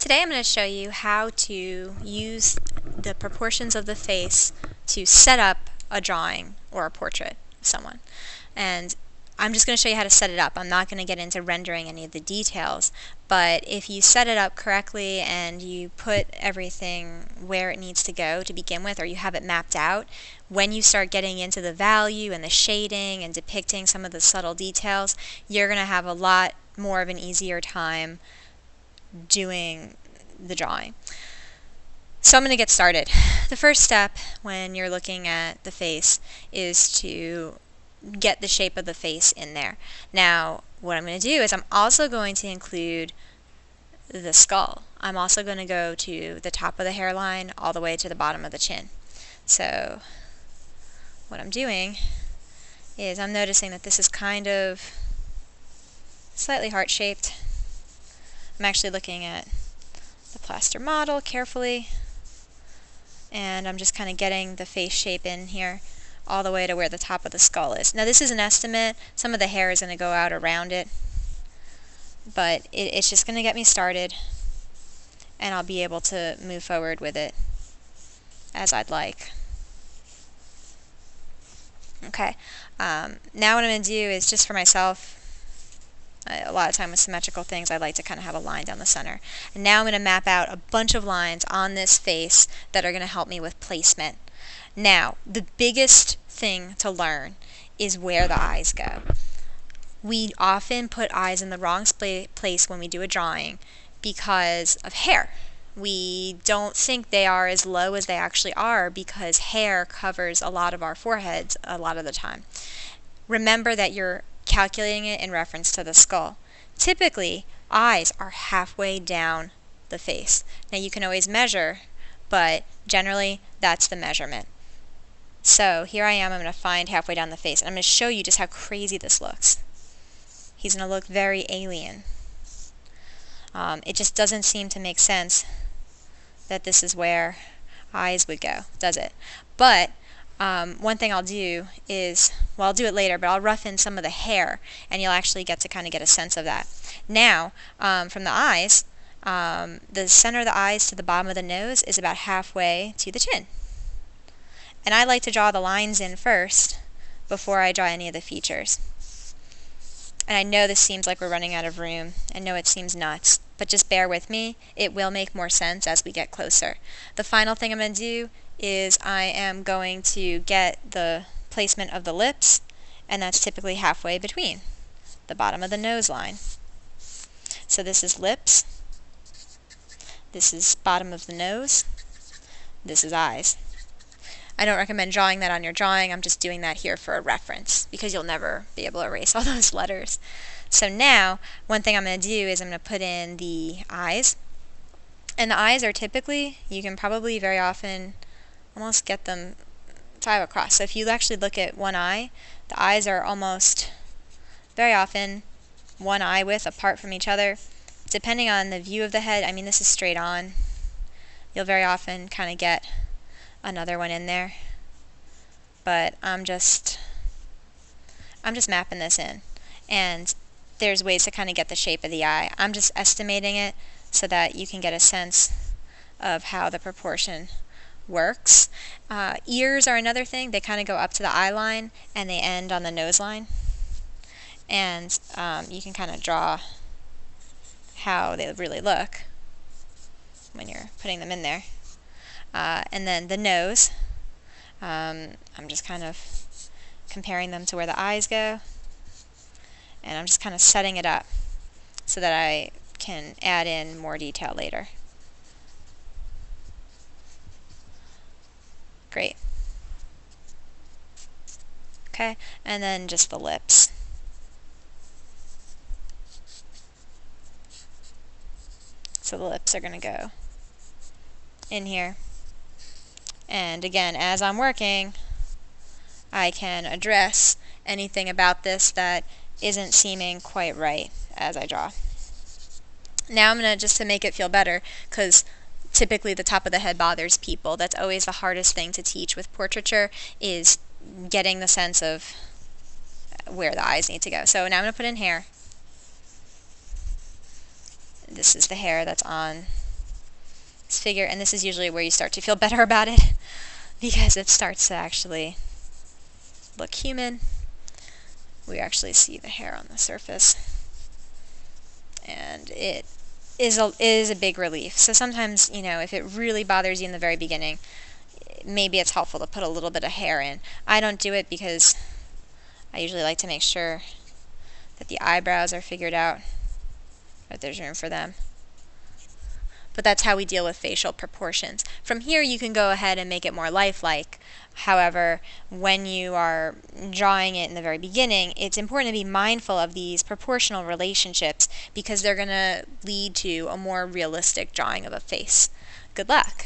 Today I'm going to show you how to use the proportions of the face to set up a drawing or a portrait of someone. And I'm just going to show you how to set it up. I'm not going to get into rendering any of the details, but if you set it up correctly and you put everything where it needs to go to begin with, or you have it mapped out, when you start getting into the value and the shading and depicting some of the subtle details, you're going to have a lot more of an easier time doing the drawing. So I'm going to get started. The first step when you're looking at the face is to get the shape of the face in there. Now what I'm going to do is I'm also going to include the skull. I'm also going to go to the top of the hairline all the way to the bottom of the chin. So what I'm doing is I'm noticing that this is kind of slightly heart-shaped. I'm actually looking at the plaster model carefully, and I'm just kind of getting the face shape in here all the way to where the top of the skull is. Now this is an estimate. Some of the hair is going to go out around it, but it's just going to get me started, and I'll be able to move forward with it as I'd like. Okay, now what I'm going to do is just for myself, a lot of time with symmetrical things I like to kind of have a line down the center. And now I'm going to map out a bunch of lines on this face that are going to help me with placement. Now, the biggest thing to learn is where the eyes go. We often put eyes in the wrong place when we do a drawing because of hair. We don't think they are as low as they actually are because hair covers a lot of our foreheads a lot of the time. Remember that you're calculating it in reference to the skull. Typically, eyes are halfway down the face. Now you can always measure, but generally that's the measurement. So here I am, I'm going to find halfway down the face, and I'm going to show you just how crazy this looks. He's going to look very alien. It just doesn't seem to make sense that this is where eyes would go, does it? But one thing I'll do is, well, I'll do it later, but I'll rough in some of the hair, and you'll actually get to kind of get a sense of that. Now, from the eyes, the center of the eyes to the bottom of the nose is about halfway to the chin. And I like to draw the lines in first before I draw any of the features. And I know this seems like we're running out of room. I know it seems nuts, but just bear with me. It will make more sense as we get closer. The final thing I'm going to do is I am going to get the placement of the lips, and that's typically halfway between the bottom of the nose line. So this is lips, this is bottom of the nose, this is eyes. I don't recommend drawing that on your drawing. I'm just doing that here for a reference because you'll never be able to erase all those letters. So now, one thing I'm going to do is I'm going to put in the eyes. And the eyes are typically, you can probably very often almost get them 5 across. So if you actually look at one eye, the eyes are almost very often one eye width apart from each other. Depending on the view of the head, I mean this is straight on, you'll very often kind of get another one in there. But I'm just mapping this in. And there's ways to kind of get the shape of the eye. I'm just estimating it so that you can get a sense of how the proportion works. Ears are another thing. They kind of go up to the eye line and they end on the nose line. And you can kind of draw how they really look when you're putting them in there. And then the nose, I'm just kind of comparing them to where the eyes go, and I'm just kind of setting it up so that I can add in more detail later. Great. Okay, and then just the lips. So the lips are going to go in here. And again, as I'm working, I can address anything about this that isn't seeming quite right as I draw. Now I'm going to, just to make it feel better, because typically the top of the head bothers people. That's always the hardest thing to teach with portraiture, is getting the sense of where the eyes need to go. So now I'm going to put in hair. This is the hair that's on figure, and this is usually where you start to feel better about it, because it starts to actually look human. We actually see the hair on the surface, and it is a big relief. So sometimes, if it really bothers you in the very beginning, maybe it's helpful to put a little bit of hair in. I don't do it because I usually like to make sure that the eyebrows are figured out, that there's room for them. But that's how we deal with facial proportions. From here, you can go ahead and make it more lifelike. However, when you are drawing it in the very beginning, it's important to be mindful of these proportional relationships because they're going to lead to a more realistic drawing of a face. Good luck!